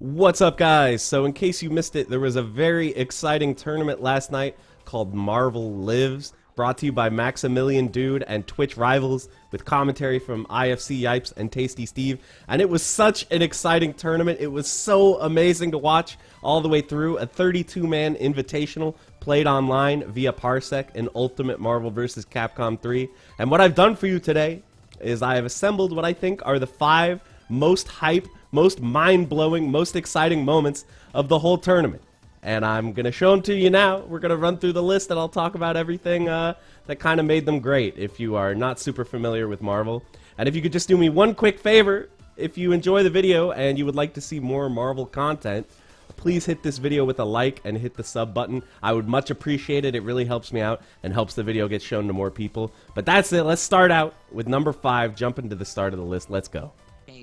What's up, guys? So in case you missed it, there was a very exciting tournament last night called Marvel Lives, brought to you by Maximilian Dood and Twitch Rivals, with commentary from IFC Yipes and Tasty Steve. And it was such an exciting tournament. It was so amazing to watch all the way through. A 32-man invitational played online via Parsec in Ultimate Marvel vs. Capcom 3. And what I've done for you today is I have assembled what I think are the 5 most hype, most mind-blowing, most exciting moments of the whole tournament. And I'm going to show them to you now. We're going to run through the list and I'll talk about everything that kind of made them great if you are not super familiar with Marvel. And if you could just do me one quick favor, if you enjoy the video and you would like to see more Marvel content, please hit this video with a like and hit the sub button. I would much appreciate it. It really helps me out and helps the video get shown to more people. But that's it. Let's start out with number 5. Jump into the start of the list. Let's go.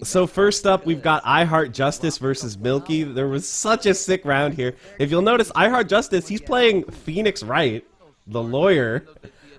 So first up, we've got IheartJustice versus Milky. There was such a sick round here. If you'll notice, IheartJustice, he's playing Phoenix Wright, the lawyer.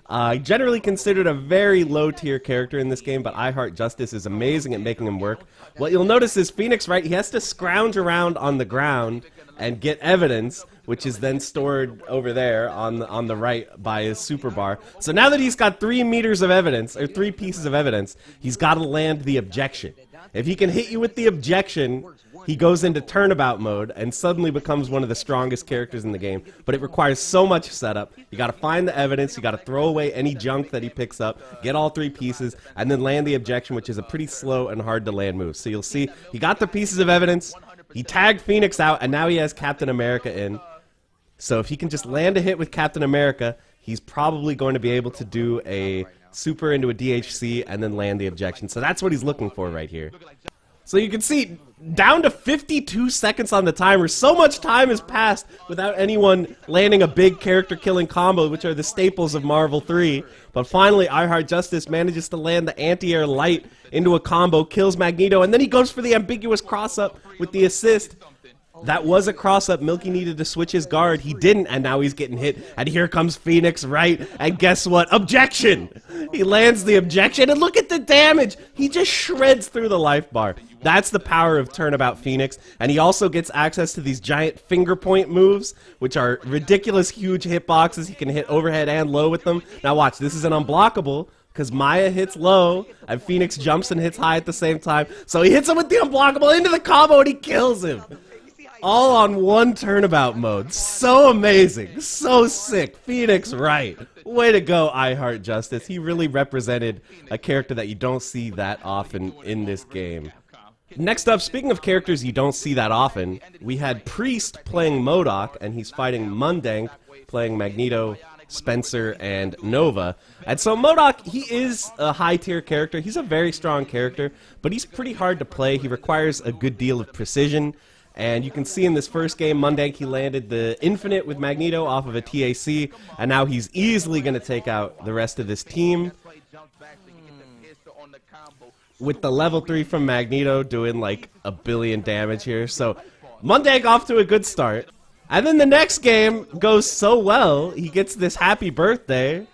Generally considered a very low-tier character in this game, but IheartJustice is amazing at making him work. What you'll notice is Phoenix Wright, he has to scrounge around on the ground and get evidence, which is then stored over there on the right by his super bar. So now that he's got 3 meters of evidence, or 3 pieces of evidence, he's got to land the objection. If he can hit you with the objection, he goes into turnabout mode and suddenly becomes one of the strongest characters in the game. But it requires so much setup. You gotta find the evidence, you gotta throw away any junk that he picks up, get all 3 pieces, and then land the objection, which is a pretty slow and hard to land move. So you'll see, he got the pieces of evidence, he tagged Phoenix out, and now he has Captain America in. So if he can just land a hit with Captain America, he's probably going to be able to do a super into a DHC and then land the objection. So that's what he's looking for right here. So you can see, down to 52 seconds on the timer. So much time has passed without anyone landing a big character-killing combo, which are the staples of Marvel 3. But finally, IheartJustice manages to land the anti-air light into a combo, kills Magneto, and then he goes for the ambiguous cross-up with the assist. That was a cross-up. Milky needed to switch his guard. He didn't, and now he's getting hit. And here comes Phoenix Wright, and guess what? Objection! He lands the objection, and look at the damage! He just shreds through the life bar. That's the power of Turnabout Phoenix, and he also gets access to these giant finger point moves, which are ridiculous huge hitboxes. He can hit overhead and low with them. Now watch, this is an unblockable, because Maya hits low, and Phoenix jumps and hits high at the same time. So he hits him with the unblockable into the combo, and he kills him. All on one turnabout mode. So amazing. So sick. Phoenix Wright. Way to go, IheartJustice. He really represented a character that you don't see that often in this game. Next up, speaking of characters you don't see that often, we had Priest playing MODOK, and he's fighting Mundank playing Magneto, Spencer, and Nova. And so MODOK, he is a high-tier character. He's a very strong character, but he's pretty hard to play. He requires a good deal of precision. And you can see in this first game, Mundank, he landed the Infinite with Magneto off of a TAC, and now he's easily going to take out the rest of this team. With the level 3 from Magneto doing like a billion damage here. So Mundank off to a good start. And then the next game goes so well, he gets this happy birthday.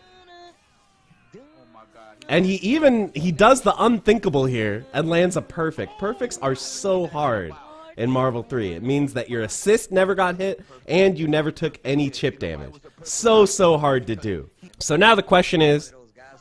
And he does the unthinkable here and lands a perfect. Perfects are so hard in Marvel 3. It means that your assist never got hit, and you never took any chip damage. So hard to do. So now the question is,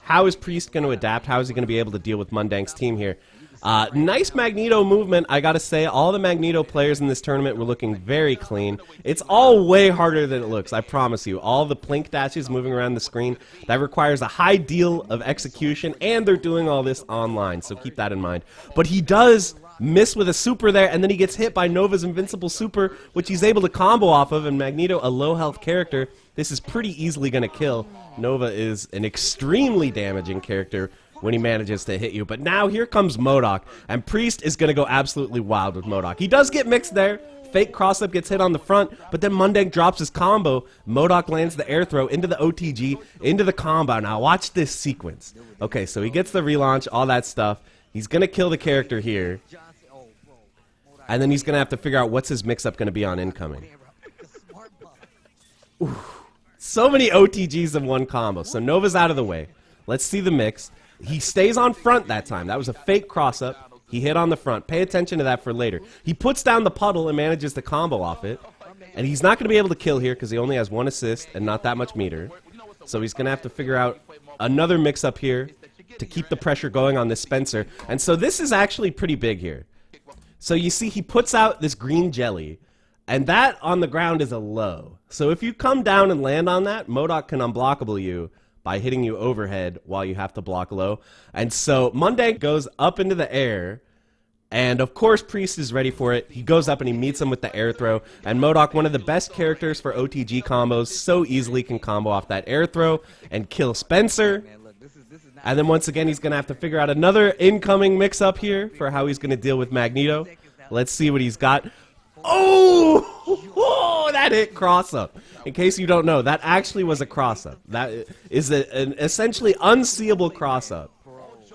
how is Priest going to adapt? How is he going to be able to deal with Mundank's team here? Nice Magneto movement, I gotta say. All the Magneto players in this tournament were looking very clean. It's all way harder than it looks, I promise you. All the plink dashes moving around the screen, that requires a high deal of execution, and they're doing all this online, so keep that in mind. But he does miss with a super there, and then he gets hit by Nova's invincible super, which he's able to combo off of, and Magneto, a low health character, this is pretty easily going to kill. Nova is an extremely damaging character when he manages to hit you. But now here comes MODOK, and Priest is going to go absolutely wild with MODOK. He does get mixed there. Fake cross-up gets hit on the front, but then Mundank drops his combo. MODOK lands the air throw into the OTG, into the combo. Now watch this sequence. Okay, so he gets the relaunch, all that stuff. He's going to kill the character here. And then he's going to have to figure out what's his mix-up going to be on incoming. Ooh, so many OTGs in one combo. So Nova's out of the way. Let's see the mix. He stays on front that time. That was a fake cross-up. He hit on the front. Pay attention to that for later. He puts down the puddle and manages to combo off it. And he's not going to be able to kill here because he only has 1 assist and not that much meter. So he's going to have to figure out another mix-up here to keep the pressure going on this Spencer. And so this is actually pretty big here. So you see he puts out this green jelly, and that on the ground is a low. So if you come down and land on that, MODOK can unblockable you by hitting you overhead while you have to block low. And so MODOK goes up into the air, and of course Priest is ready for it. He goes up and he meets him with the air throw, and MODOK, one of the best characters for OTG combos, so easily can combo off that air throw and kill Spencer. And then once again he's going to have to figure out another incoming mix-up here for how he's going to deal with Magneto. Let's see what he's got. Oh, that hit cross-up. In case you don't know, that actually was a cross-up. That is an essentially unseeable cross-up.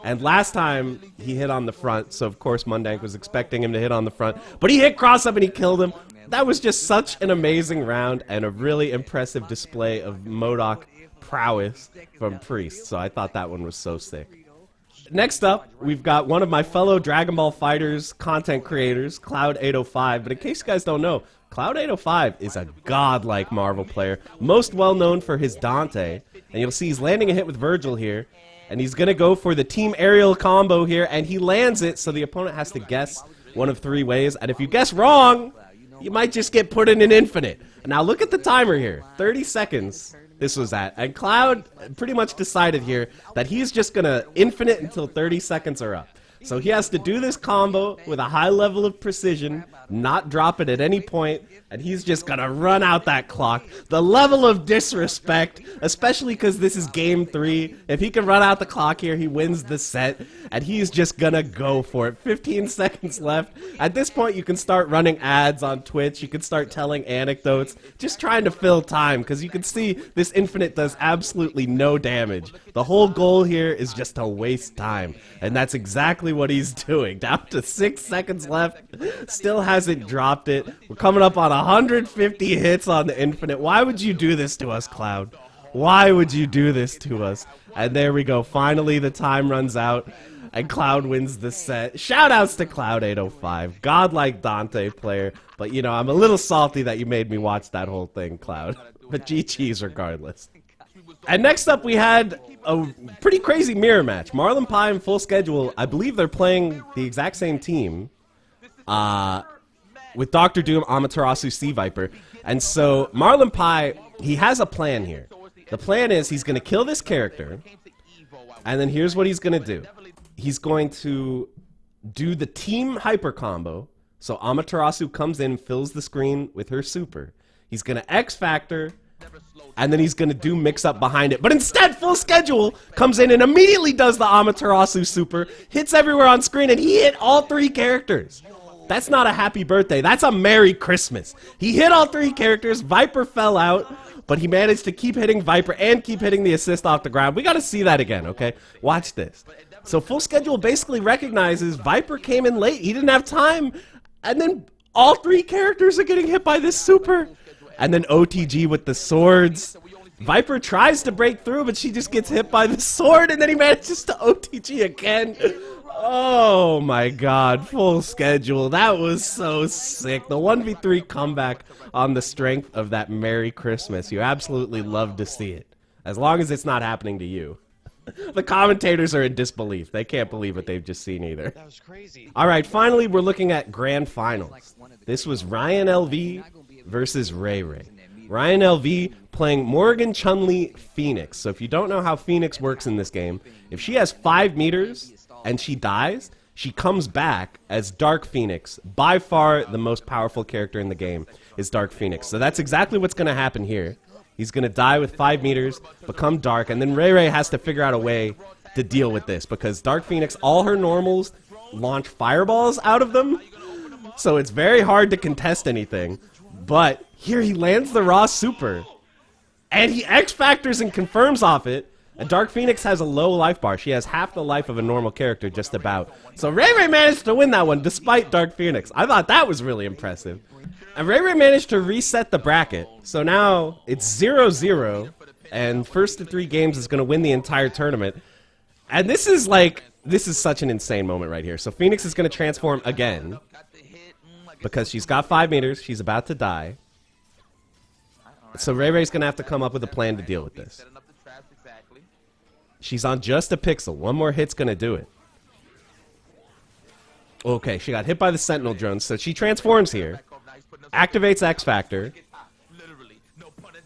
And last time, he hit on the front, so of course MODOK was expecting him to hit on the front. But he hit cross-up and he killed him. That was just such an amazing round and a really impressive display of MODOK prowess from Priest. So I thought that one was so sick. Next up, we've got one of my fellow Dragon Ball FighterZ content creators, Cloud805. But in case you guys don't know, Cloud805 is a godlike Marvel player, most well known for his Dante. And you'll see he's landing a hit with Virgil here. And he's going to go for the team aerial combo here, and he lands it, so the opponent has to guess one of 3 ways. And if you guess wrong, you might just get put in an infinite. Now look at the timer here, 30 seconds this was at. And Cloud pretty much decided here that he's just going to infinite until 30 seconds are up. So he has to do this combo with a high level of precision, not drop it at any point, and he's just gonna run out that clock. The level of disrespect, especially because this is game 3. If he can run out the clock here, he wins the set, and he's just gonna go for it. 15 seconds left. At this point, you can start running ads on Twitch. You can start telling anecdotes, just trying to fill time, because you can see this infinite does absolutely no damage. The whole goal here is just to waste time, and that's exactly what he's doing. Down to 6 seconds left, still hasn't dropped it. We're coming up on 150 hits on the infinite. Why would you do this to us, Cloud? Why would you do this to us? And there we go. Finally, the time runs out, and Cloud wins the set. Shoutouts to Cloud805, godlike Dante player. But you know, I'm a little salty that you made me watch that whole thing, Cloud. But GG's regardless. And next up, we had a pretty crazy mirror match. Marlon Pie and Full Schedule, I believe they're playing the exact same team with Dr. Doom, Amaterasu, Sea Viper. And so Marlon Pie, he has a plan here. The plan is he's going to kill this character, and then here's what he's going to do. He's going to do the team hyper combo. So Amaterasu comes in, fills the screen with her super. He's going to X Factor, and then he's going to do mix-up behind it. But instead, Full Schedule comes in and immediately does the Amaterasu super, hits everywhere on screen, and he hit all 3 characters. That's not a happy birthday. That's a Merry Christmas. He hit all 3 characters. Viper fell out, but he managed to keep hitting Viper and keep hitting the assist off the ground. We got to see that again, okay? Watch this. So Full Schedule basically recognizes Viper came in late. He didn't have time, and then all 3 characters are getting hit by this super. And then OTG with the swords. Viper tries to break through, but she just gets hit by the sword, and then he manages to OTG again. Oh my god, Full Schedule. That was so sick. The 1v3 comeback on the strength of that Merry Christmas. You absolutely love to see it. As long as it's not happening to you. The commentators are in disbelief. They can't believe what they've just seen either. That was crazy. Alright, finally we're looking at Grand Finals. This was Ryan LV versus Ray Ray. Ryan LV playing Morrigan, Chun-Li, Phoenix. So if you don't know how Phoenix works in this game, if she has 5 meters and she dies, she comes back as Dark Phoenix. By far the most powerful character in the game is Dark Phoenix. So that's exactly what's going to happen here. He's going to die with 5 meters, become Dark, and then Ray Ray has to figure out a way to deal with this, because Dark Phoenix, all her normals launch fireballs out of them, so it's very hard to contest anything. But here he lands the raw super, and he X Factors and confirms off it, and Dark Phoenix has a low life bar. She has half the life of a normal character, just about. So Ray Ray managed to win that one despite Dark Phoenix. I thought that was really impressive. And Ray Ray managed to reset the bracket, so now it's 0-0, and first of 3 games is going to win the entire tournament. And this is like This is such an insane moment right here. So Phoenix is going to transform again because she's got 5 meters. She's about to die. So Ray Ray's going to have to come up with a plan to deal with this. She's on just a pixel. One more hit's going to do it. Okay, she got hit by the Sentinel drone, so she transforms here. Activates X Factor.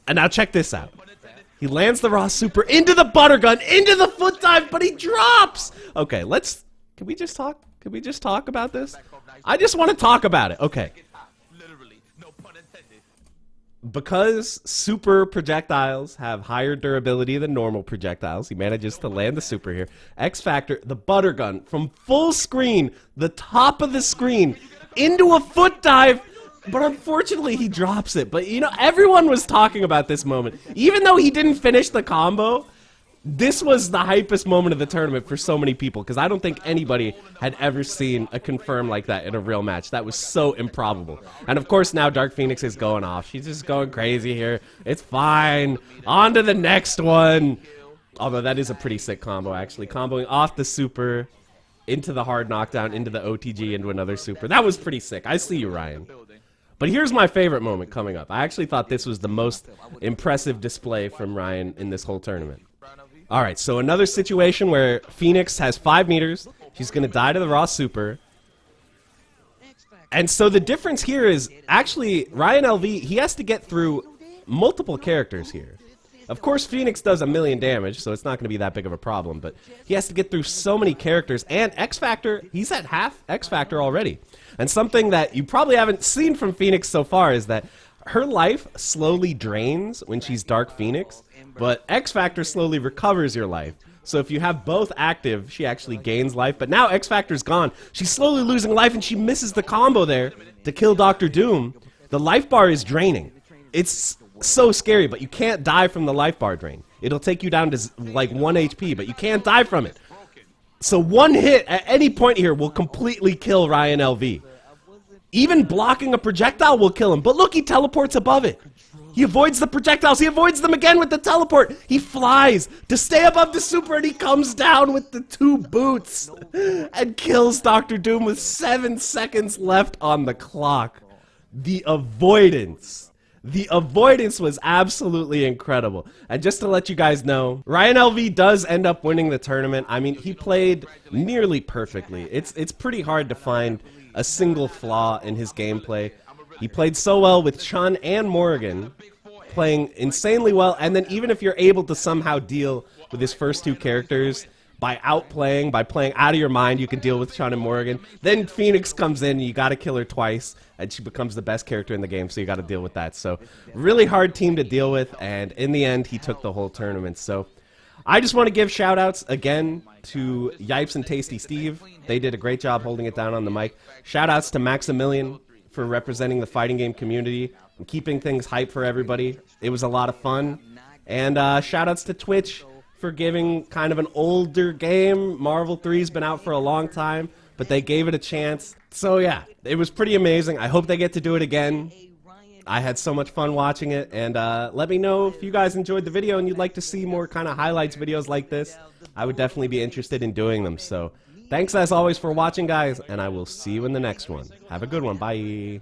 And now check this out. He lands the raw super into the butter gun, into the foot dive, but he drops! Okay, can we just talk? Can we just talk about this? I just want to talk about it. Okay. Because super projectiles have higher durability than normal projectiles, he manages to land the super here. X Factor, the butter gun, from full screen, the top of the screen, into a foot dive, but unfortunately he drops it. But you know, everyone was talking about this moment. Even though he didn't finish the combo, this was the hypest moment of the tournament for so many people, because I don't think anybody had ever seen a confirm like that in a real match. That was so improbable. And of course now Dark Phoenix is going off. She's just going crazy here. It's fine. On to the next one. Although that is a pretty sick combo, actually. Comboing off the super, into the hard knockdown, into the OTG, into another super. That was pretty sick. I see you, Ryan. But here's my favorite moment coming up. I actually thought this was the most impressive display from Ryan in this whole tournament. Alright, so another situation where Phoenix has 5 meters. She's going to die to the raw super. And so the difference here is, actually, Ryan LV, he has to get through multiple characters here. Of course, Phoenix does 1,000,000 damage, so it's not going to be that big of a problem. But he has to get through so many characters. And X Factor, he's at half X Factor already. And something that you probably haven't seen from Phoenix so far is that her life slowly drains when she's Dark Phoenix, but X Factor slowly recovers your life. So if you have both active, she actually gains life. But now X Factor's gone. She's slowly losing life, and she misses the combo there to kill Dr. Doom. The life bar is draining. It's so scary, but you can't die from the life bar drain. It'll take you down to like 1 HP, but you can't die from it. So one hit at any point here will completely kill Ryan LV. Even blocking a projectile will kill him. But look, he teleports above it. He avoids the projectiles. He avoids them again with the teleport. He flies to stay above the super, and he comes down with the 2 boots and kills Dr. Doom with 7 seconds left on the clock. The avoidance. The avoidance was absolutely incredible. And just to let you guys know, Ryan LV does end up winning the tournament. I mean, he played nearly perfectly. It's pretty hard to find a single flaw in his gameplay. He played so well with Chun and Morrigan, playing insanely well, and then even if you're able to somehow deal with his first 2 characters by outplaying, by playing out of your mind, you can deal with Chun and Morrigan. Then Phoenix comes in, and you gotta kill her twice, and she becomes the best character in the game, so you gotta deal with that. So, really hard team to deal with, and in the end, he took the whole tournament. So, I just want to give shout-outs again to Yipes and Tasty Steve. They did a great job holding it down on the mic. Shout-outs to Maximilian for representing the fighting game community and keeping things hype for everybody. It was a lot of fun. And shout-outs to Twitch for giving kind of an older game. Marvel 3's been out for a long time, but they gave it a chance. So yeah, it was pretty amazing. I hope they get to do it again. I had so much fun watching it, and let me know if you guys enjoyed the video and you'd like to see more kind of highlights videos like this. I would definitely be interested in doing them. So thanks as always for watching, guys, and I will see you in the next one. Have a good one. Bye.